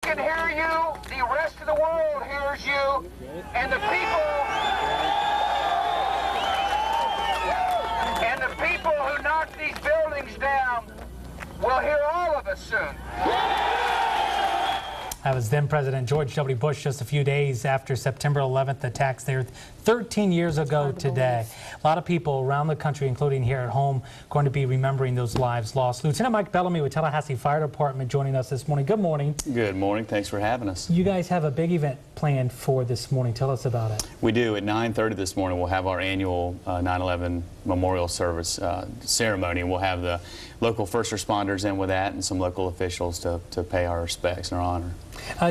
can hear you, the rest of the world hears you, and the people who knock these buildings down will hear all of us soon. That was then President George W. Bush just a few days after September 11th attacks there 13 years ago today. A lot of people around the country, including here at home, going to be remembering those lives lost. Lieutenant Mike Bellamy with Tallahassee Fire Department joining us this morning. Good morning. Good morning. Thanks for having us. You guys have a big event planned for this morning. Tell us about it. We do. At 9:30 this morning, we'll have our annual 9/11 memorial service ceremony. We'll have the local first responders in with that and some local officials to pay our respects and our honor.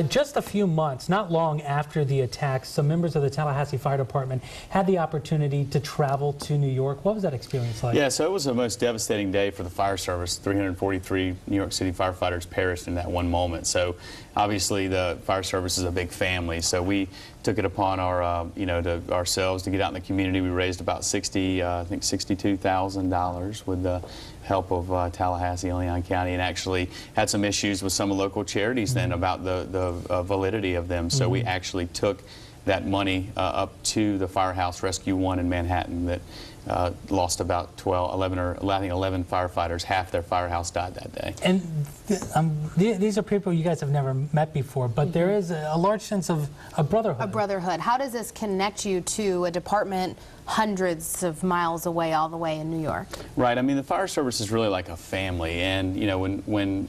Just a few months, not long after the attacks, some members of the Tallahassee Fire Department had the opportunity to travel to New York. What was that experience like? Yeah, so it was the most devastating day for the fire service. 343 New York City firefighters perished in that one moment. So obviously the fire service is a big family. So we took it upon our, ourselves to get out in the community. We raised about $62,000 with the help of Tallahassee and Leon County, and actually had some issues with some local charities then about the validity of them. So we actually took that money up to the Firehouse Rescue 1 in Manhattan that lost about 11 firefighters. Half their firehouse died that day. And these are people you guys have never met before, but there is a large sense of a brotherhood. A brotherhood. How does this connect you to a department hundreds of miles away, all the way in New York? Right. I mean, the fire service is really like a family, and when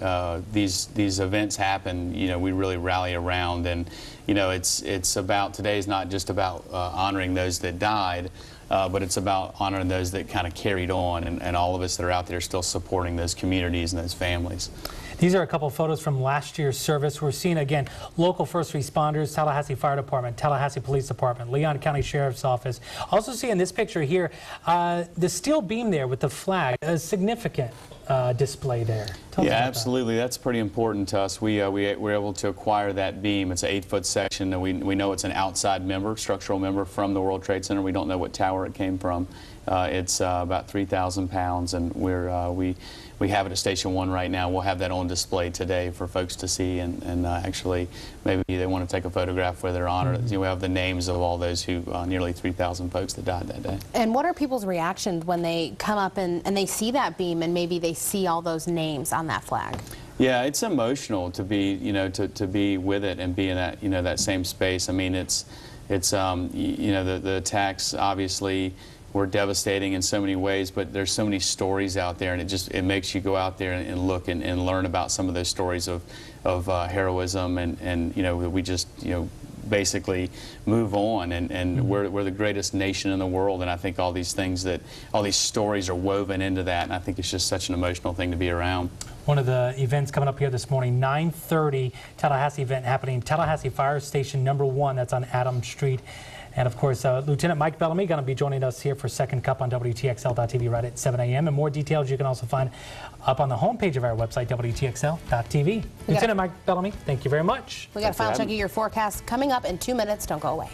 these events happen, we really rally around, and it's about, today's not just about honoring those that died, but it's about honoring those that kind of carried on, and all of us that are out there still supporting those communities and those families. These are a couple of photos from last year's service. We're seeing, again, local first responders, Tallahassee Fire Department, Tallahassee Police Department, Leon County Sheriff's Office. Also see in this picture here, the steel beam there with the flag, a significant display there. Tell us about absolutely. That's pretty important to us. We were able to acquire that beam. It's an 8-foot section, and we know it's an outside member, structural member from the World Trade Center. We don't know what tower it came from. It's about 3,000 pounds, and we have it at Station 1 right now. We'll have that on display today for folks to see, and actually maybe they want to take a photograph where they're honored. We have the names of all those who, nearly 3,000 folks that died that day. And what are people's reactions when they come up and they see that beam and maybe they see all those names on that flag? Yeah, it's emotional to be, to be with it and be in that, that same space. I mean, the attacks obviously were devastating in so many ways, but there's so many stories out there, and it makes you go out there and look and learn about some of those stories of heroism, and we just basically move on, and we're the greatest nation in the world, and I think all these stories are woven into that, and I think it's just such an emotional thing to be around. one of the events coming up here this morning, 9:30 Tallahassee event happening, Tallahassee Fire Station #1, that's on Adams Street. And of course, Lieutenant Mike Bellamy going to be joining us here for Second Cup on WTXL.TV right at 7 a.m. And more details you can also find up on the homepage of our website, WTXL.TV. Lieutenant Mike Bellamy, thank you very much. We got a final check of your forecast coming up in 2 minutes. Don't go away.